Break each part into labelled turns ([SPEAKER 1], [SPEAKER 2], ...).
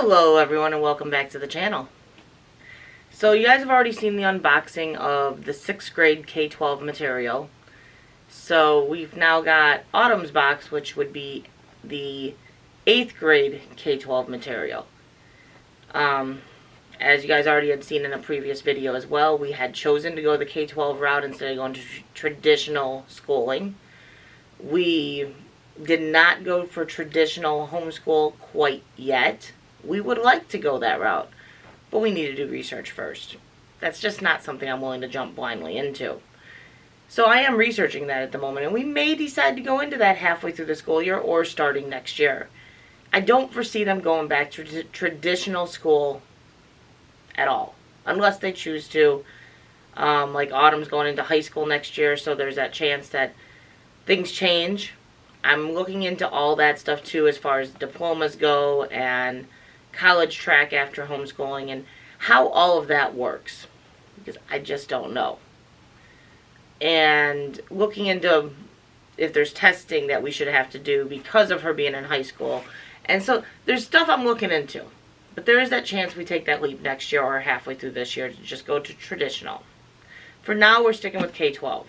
[SPEAKER 1] Hello everyone and welcome back to the channel. So you guys have already seen the unboxing of the 6th grade K12 material. So we've now got Autumn's box, which would be the 8th grade K12 material. As you guys already had seen in a previous video as well, we had chosen to go the K12 route instead of going to traditional schooling. We did not go for traditional homeschool quite yet. We would like to go that route, but we need to do research first. That's just not something I'm willing to jump blindly into. So I am researching that at the moment, and we may decide to go into that halfway through the school year or starting next year. I don't foresee them going back to traditional school at all, unless they choose to. Like Autumn's going into high school next year, so there's that chance that things change. I'm looking into all that stuff too, as far as diplomas go and college track after homeschooling and how all of that works, because I just don't know. And looking into if there's testing that we should have to do because of her being in high school. And so there's stuff I'm looking into. But there is that chance we take that leap next year or halfway through this year to just go to traditional. For now, we're sticking with K12.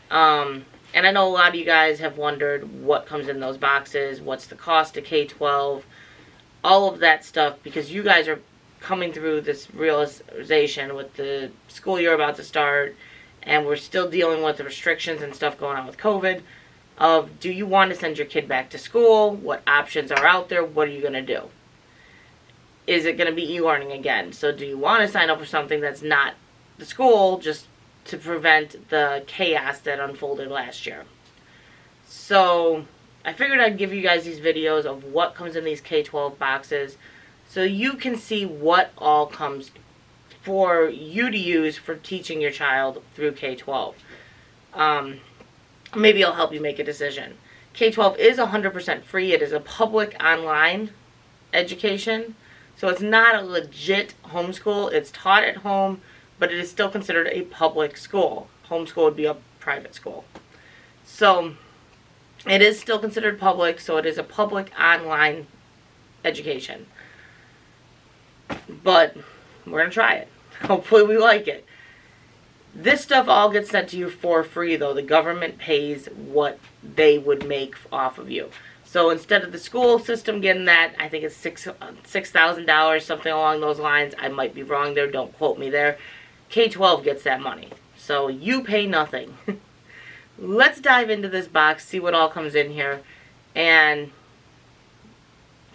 [SPEAKER 1] And I know a lot of you guys have wondered what comes in those boxes, what's the cost of K12, all of that stuff, because you guys are coming through this realization with the school year about to start, and we're still dealing with the restrictions and stuff going on with COVID, of do you want to send your kid back to school? What options are out there? What are you going to do? Is it going to be e-learning again? So do you want to sign up for something that's not the school, just to prevent the chaos that unfolded last year? So I figured I'd give you guys these videos of what comes in these K12 boxes so you can see what all comes for you to use for teaching your child through K12. Maybe it'll help you make a decision. K12 is 100% free. It is a public online education. So it's not a legit homeschool. It's taught at home, but it is still considered a public school. Homeschool would be a private school. So it is still considered public, so it is a public online education. But we're going to try it. Hopefully we like it. This stuff all gets sent to you for free, though. The government pays what they would make off of you. So instead of the school system getting that, I think it's $6,000, something along those lines. I might be wrong there. Don't quote me there. K12 gets that money. So you pay nothing. Let's dive into this box, see what all comes in here, and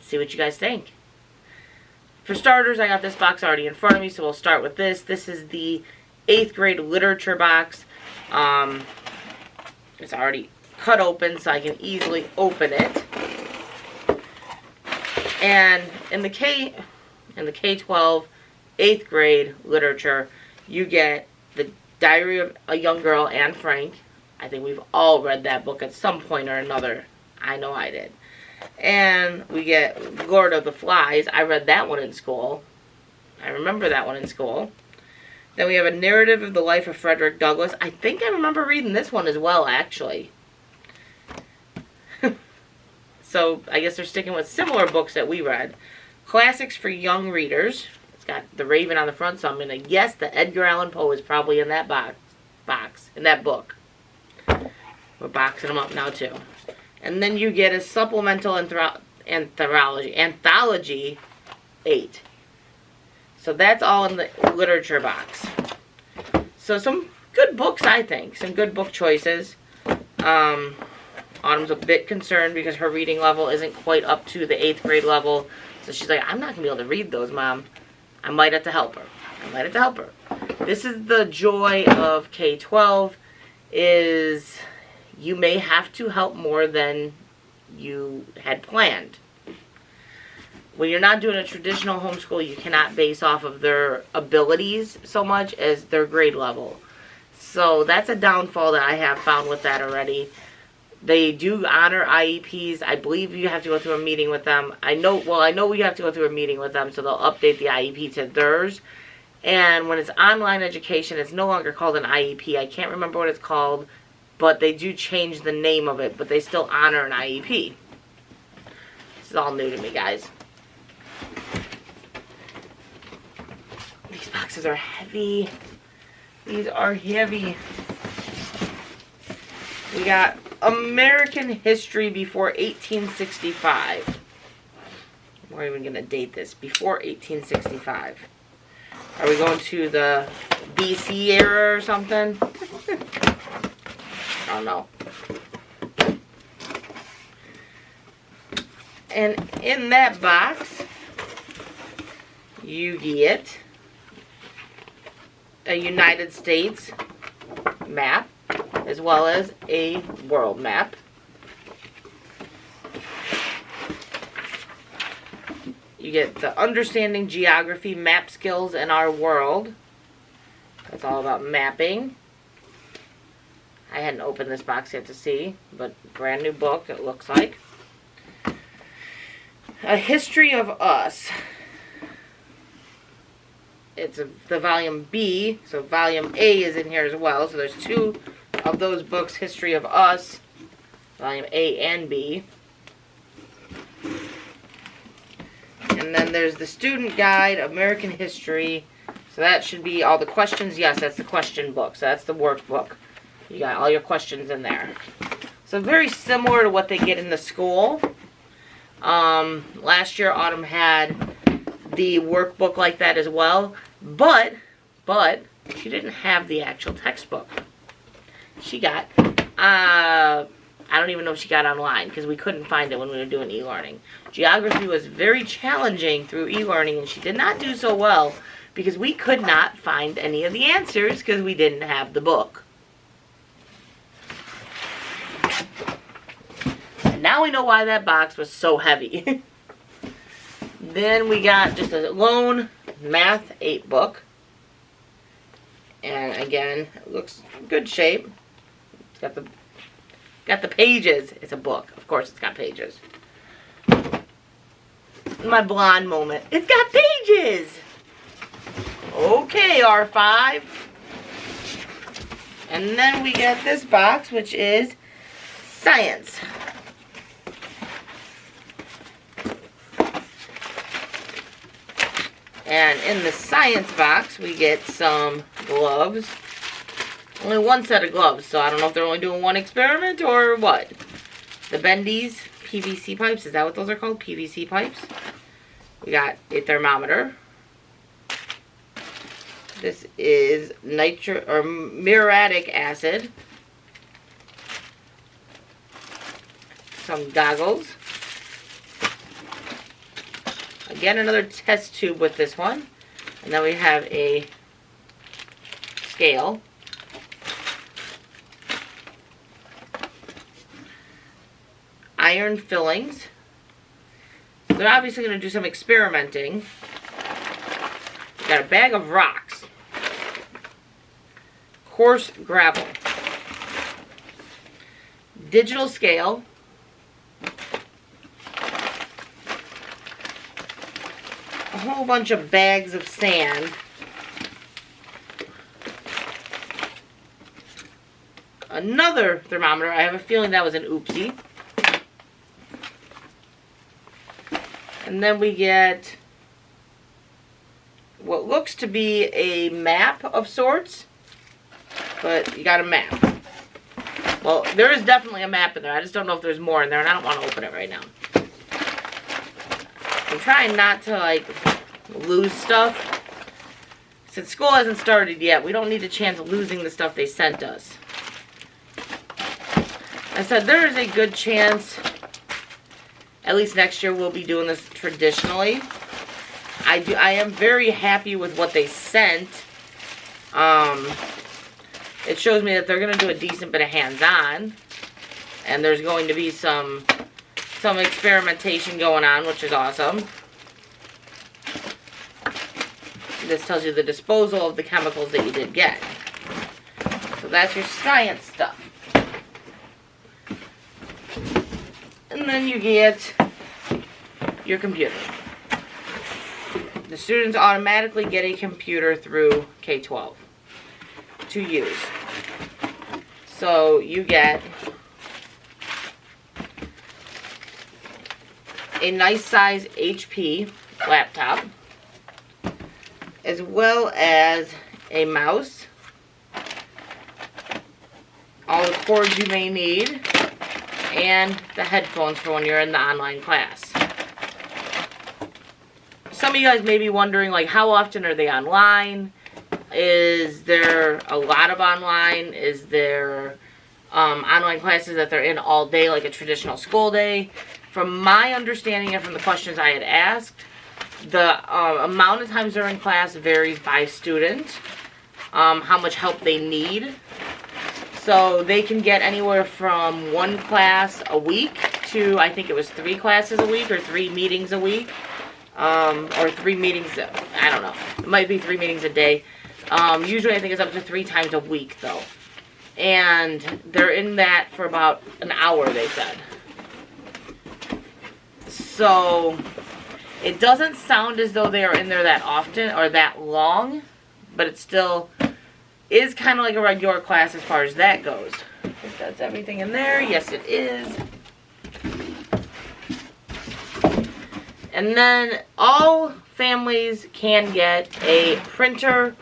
[SPEAKER 1] see what you guys think. For starters, I got this box already in front of me, so we'll start with this. This is the 8th grade literature box. It's already cut open, so I can easily open it. And in the K12 8th grade literature, you get the Diary of a Young Girl, Anne Frank. I think we've all read that book at some point or another. I know I did. And we get Lord of the Flies. I read that one in school. I remember that one in school. Then we have a narrative of the life of Frederick Douglass. I think I remember reading this one as well, actually. So I guess they're sticking with similar books that we read. Classics for young readers. It's got the Raven on the front, so I'm going to guess that Edgar Allan Poe is probably in that box, in that book. We're boxing them up now, too. And then you get a supplemental anthology 8. So that's all in the literature box. So some good books, I think. Some good book choices. Autumn's a bit concerned because her reading level isn't quite up to the 8th grade level. So she's like, I'm not going to be able to read those, Mom. I might have to help her. This is the joy of K12, is you may have to help more than you had planned. When you're not doing a traditional homeschool, you cannot base off of their abilities so much as their grade level. So that's a downfall that I have found with that already. They do honor IEPs. I believe you have to go through a meeting with them. I know we have to go through a meeting with them, so they'll update the IEP to theirs. And when it's online education, it's no longer called an IEP. I can't remember what it's called, but they do change the name of it, but they still honor an IEP. This is all new to me, guys. These boxes are heavy. These are heavy. We got American history before 1865. We're even going to date this. Before 1865. Are we going to the BC era or something? I don't know. And in that box, you get a United States map, as well as a world map. You get the Understanding Geography Map Skills in Our World. That's all about mapping. I hadn't opened this box yet to see, but brand new book it looks like. A History of Us. It's the volume B, so volume A is in here as well. So there's two of those books, History of Us, volume A and B. And then there's the Student Guide, American History. So that should be all the questions. Yes, that's the question book. So that's the workbook. You got all your questions in there. So very similar to what they get in the school. Last year, Autumn had the workbook like that as well. But she didn't have the actual textbook. She got, I don't even know if she got online because we couldn't find it when we were doing e-learning. Geography was very challenging through e-learning, and she did not do so well because we could not find any of the answers because we didn't have the book. And now we know why that box was so heavy. Then we got just a lone Math 8 book. And again, it looks in good shape. It's got the pages. It's a book. Of course it's got pages. My blonde moment. It's got pages! Okay, R5. And then we get this box, which is science. And in the science box, we get some gloves. Only one set of gloves, so I don't know if they're only doing one experiment or what. The bendies PVC pipes, is that what those are called? PVC pipes. We got a thermometer. This is muriatic acid. Some goggles. Again, another test tube with this one. And then we have a scale. Iron fillings. They're obviously going to do some experimenting. We got a bag of rocks. Coarse gravel. Digital scale. A whole bunch of bags of sand. Another thermometer. I have a feeling that was an oopsie. And then we get what looks to be a map of sorts. But you got a map. Well, there is definitely a map in there. I just don't know if there's more in there, and I don't want to open it right now. I'm trying not to, like, lose stuff. Since school hasn't started yet, we don't need a chance of losing the stuff they sent us. I said there is a good chance, at least next year, we'll be doing this traditionally. I am very happy with what they sent. It shows me that they're going to do a decent bit of hands-on. And there's going to be some experimentation going on, which is awesome. This tells you the disposal of the chemicals that you did get. So that's your science stuff. And then you get your computer. The students automatically get a computer through K12 to use. So you get a nice size HP laptop. as well as a mouse, all the cords you may need, and the headphones for when you're in the online class. Some of you guys may be wondering, like, how often are they online? Is there a lot of online? Is there online classes that they're in all day, like a traditional school day? From my understanding and from the questions I had asked, the amount of times they're in class varies by student, how much help they need. So they can get anywhere from 1 class a week to, I think it was 3 classes a week or 3 meetings a week. Or 3 meetings, I don't know. It might be 3 meetings a day. Usually I think it's up to 3 times a week though. And they're in that for about an hour, they said. So it doesn't sound as though they are in there that often or that long, but it still is kind of like a regular class as far as that goes. If that's everything in there, yes it is. And then all families can get a printer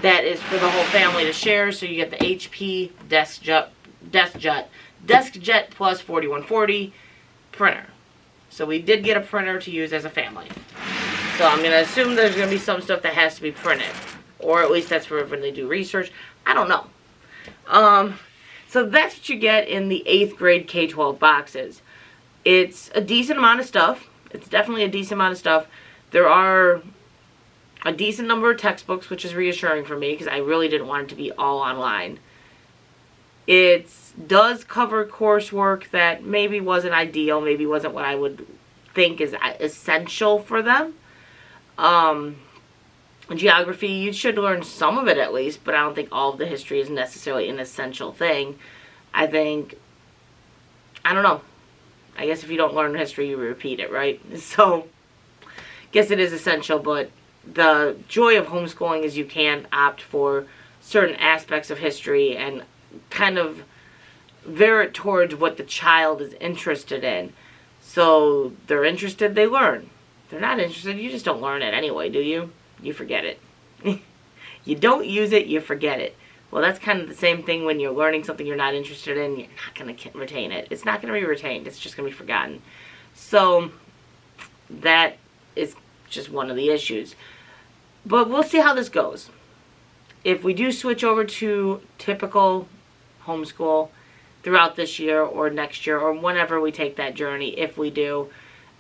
[SPEAKER 1] that is for the whole family to share. So you get the HP DeskJet Plus 4140 printer. So we did get a printer to use as a family. So I'm going to assume there's going to be some stuff that has to be printed. Or at least that's for when they do research. I don't know. So that's what you get in the 8th grade K12 boxes. It's a decent amount of stuff. It's definitely a decent amount of stuff. There are a decent number of textbooks, which is reassuring for me because I really didn't want it to be all online. It does cover coursework that maybe wasn't ideal, maybe wasn't what I would think is essential for them. Geography, you should learn some of it at least, but I don't think all of the history is necessarily an essential thing. I don't know. I guess if you don't learn history, you repeat it, right? So, I guess it is essential, but the joy of homeschooling is you can opt for certain aspects of history and kind of veer it towards what the child is interested in. So, they're interested, they learn. They're not interested, you just don't learn it anyway, do you? You forget it. You don't use it, you forget it. Well, that's kind of the same thing when you're learning something you're not interested in. You're not going to retain it. It's not going to be retained. It's just going to be forgotten. So, that is just one of the issues. But we'll see how this goes. If we do switch over to typical homeschool throughout this year or next year or whenever we take that journey, if we do,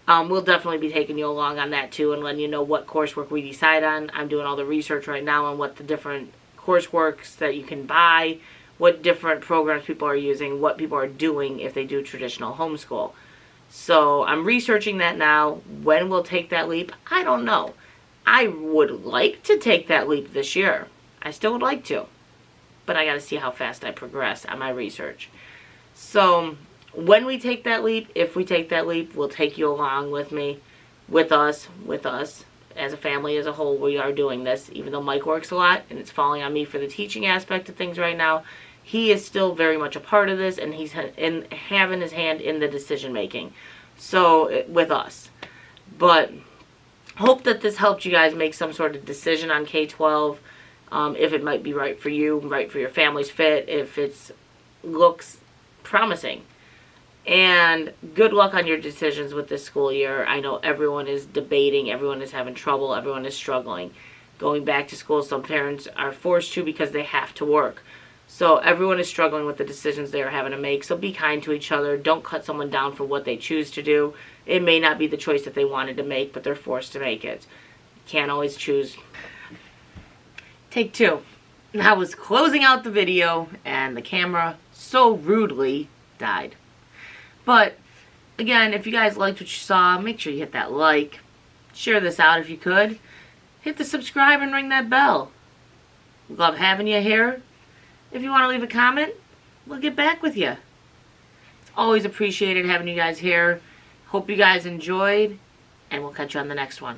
[SPEAKER 1] we'll definitely be taking you along on that too and letting you know what coursework we decide on. I'm doing all the research right now on what the different courseworks that you can buy, what different programs people are using, what people are doing if they do traditional homeschool. So I'm researching that now. When we'll take that leap, I don't know. I would like to take that leap this year. I still would like to. But I got to see how fast I progress on my research. So when we take that leap, if we take that leap, we'll take you along with me, with us, as a family as a whole. We are doing this, even though Mike works a lot, and it's falling on me for the teaching aspect of things right now. He is still very much a part of this, and he's having his hand in the decision making. So, with us. But, hope that this helped you guys make some sort of decision on K-12, if it might be right for you, right for your family's fit, if it looks promising. And good luck on your decisions with this school year. I know everyone is debating, everyone is having trouble, everyone is struggling. Going back to school, some parents are forced to because they have to work. So everyone is struggling with the decisions they are having to make. So be kind to each other. Don't cut someone down for what they choose to do. It may not be the choice that they wanted to make, but they're forced to make it. Can't always choose. Take 2. I was closing out the video and the camera so rudely died. But, again, if you guys liked what you saw, make sure you hit that like. Share this out if you could. Hit the subscribe and ring that bell. Love having you here. If you want to leave a comment, we'll get back with you. It's always appreciated having you guys here. Hope you guys enjoyed, and we'll catch you on the next one.